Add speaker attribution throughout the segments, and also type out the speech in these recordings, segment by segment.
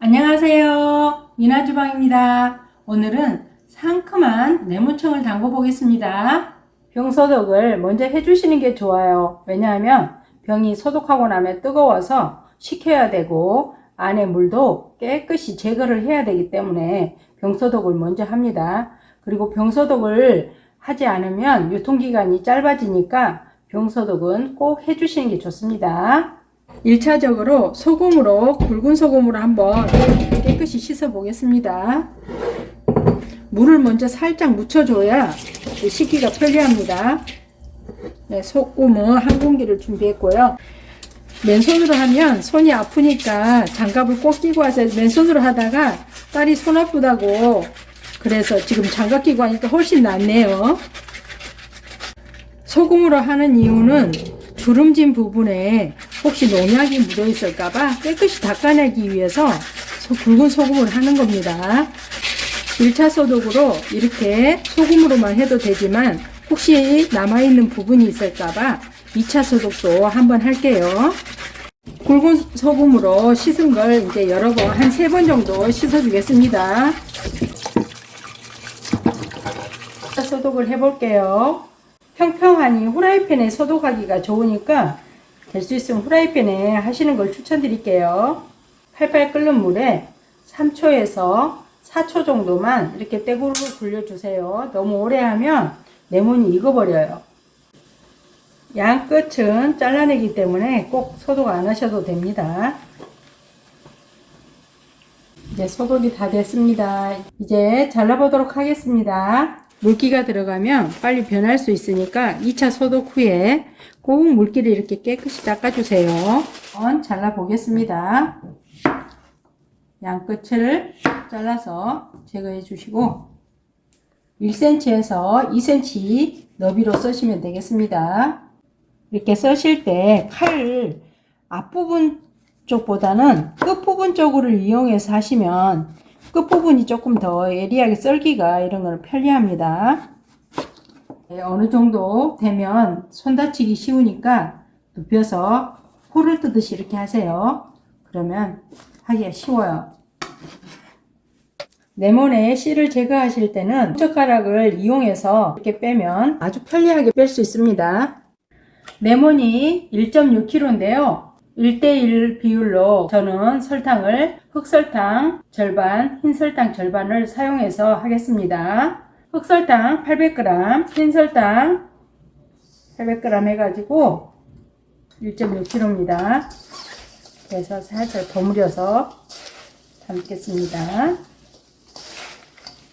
Speaker 1: 안녕하세요. 미나주방입니다. 오늘은 상큼한 레몬청을 담궈 보겠습니다. 병 소독을 먼저 해주시는 게 좋아요. 왜냐하면 병이 소독하고 나면 뜨거워서 식혀야 되고 안에 물도 깨끗이 제거를 해야 되기 때문에 병 소독을 먼저 합니다. 그리고 병 소독을 하지 않으면 유통기간이 짧아지니까 병 소독은 꼭 해주시는 게 좋습니다. 1차적으로 소금으로, 굵은 소금으로 한번 깨끗이 씻어 보겠습니다. 물을 먼저 살짝 묻혀줘야 씻기가 편리합니다. 네, 소금은 한 공기를 준비했고요. 맨손으로 하면 손이 아프니까 장갑을 꼭 끼고 와서 맨손으로 하다가 딸이 손 아프다고 그래서 지금 장갑 끼고 하니까 훨씬 낫네요. 소금으로 하는 이유는 주름진 부분에 혹시 농약이 묻어 있을까봐 깨끗이 닦아내기 위해서 굵은 소금을 하는 겁니다. 1차 소독으로 이렇게 소금으로만 해도 되지만 혹시 남아있는 부분이 있을까봐 2차 소독도 한번 할게요. 굵은 소금으로 씻은 걸 이제 여러 번, 한 3번 정도 씻어 주겠습니다. 소독을 해볼게요. 평평하니 후라이팬에 소독하기가 좋으니까 될 수 있으면 후라이팬에 하시는 걸 추천드릴게요. 팔팔 끓는 물에 3초에서 4초 정도만 이렇게 떼구르 굴려주세요. 너무 오래 하면 레몬이 익어버려요. 양 끝은 잘라내기 때문에 꼭 소독 안 하셔도 됩니다. 이제 소독이 다 됐습니다. 이제 잘라보도록 하겠습니다. 물기가 들어가면 빨리 변할 수 있으니까 2차 소독 후에 꼭 물기를 이렇게 깨끗이 닦아주세요. 한번 잘라보겠습니다. 양 끝을 잘라서 제거해 주시고 1cm에서 2cm 너비로 써시면 되겠습니다. 이렇게 써실 때 칼 앞부분 쪽보다는 끝부분 쪽으로 이용해서 하시면 끝부분이 조금 더 예리하게 썰기가 이런 거는 편리합니다. 네, 어느 정도 되면 손 다치기 쉬우니까 눕혀서 포를 뜨듯이 이렇게 하세요. 그러면 하기가 쉬워요. 레몬의 씨를 제거하실 때는 젓가락을 이용해서 이렇게 빼면 아주 편리하게 뺄 수 있습니다. 레몬이 1.6kg인데요. 1:1 비율로 저는 설탕을 흑설탕 절반, 흰설탕 절반을 사용해서 하겠습니다. 흑설탕 800g, 흰설탕 800g 해가지고 1.6kg입니다. 그래서 살살 버무려서 담겠습니다.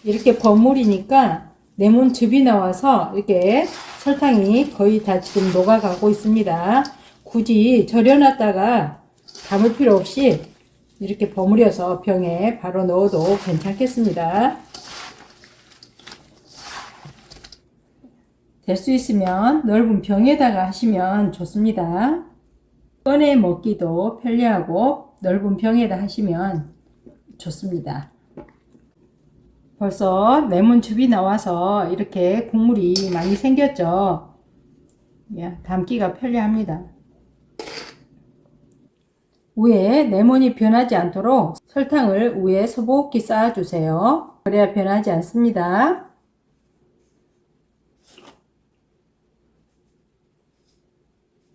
Speaker 1: 이렇게 버무리니까 레몬즙이 나와서 이렇게 설탕이 거의 다 지금 녹아가고 있습니다. 굳이 절여놨다가 담을 필요 없이 이렇게 버무려서 병에 바로 넣어도 괜찮겠습니다. 될 수 있으면 넓은 병에다가 하시면 좋습니다. 꺼내 먹기도 편리하고 넓은 병에다 하시면 좋습니다. 벌써 레몬즙이 나와서 이렇게 국물이 많이 생겼죠. 담기가 편리합니다. 위에 레몬이 변하지 않도록 설탕을 위에 소복히 쌓아주세요. 그래야 변하지 않습니다.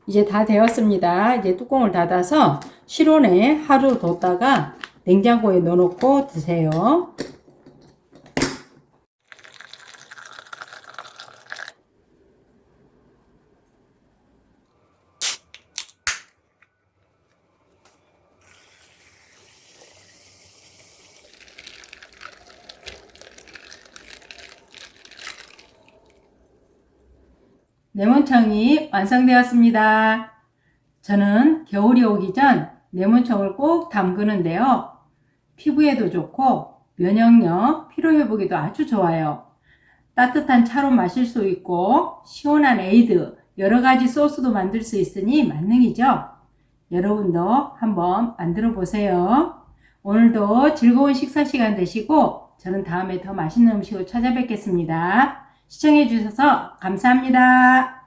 Speaker 1: 이제 다 되었습니다. 이제 뚜껑을 닫아서 실온에 하루 뒀다가 냉장고에 넣어놓고 드세요. 레몬청이 완성되었습니다. 저는 겨울이 오기 전 레몬청을 꼭 담그는데요. 피부에도 좋고 면역력, 피로회복에도 아주 좋아요. 따뜻한 차로 마실 수 있고 시원한 에이드, 여러가지 소스도 만들 수 있으니 만능이죠. 여러분도 한번 만들어 보세요. 오늘도 즐거운 식사 시간 되시고 저는 다음에 더 맛있는 음식을 찾아뵙겠습니다. 시청해 주셔서 감사합니다.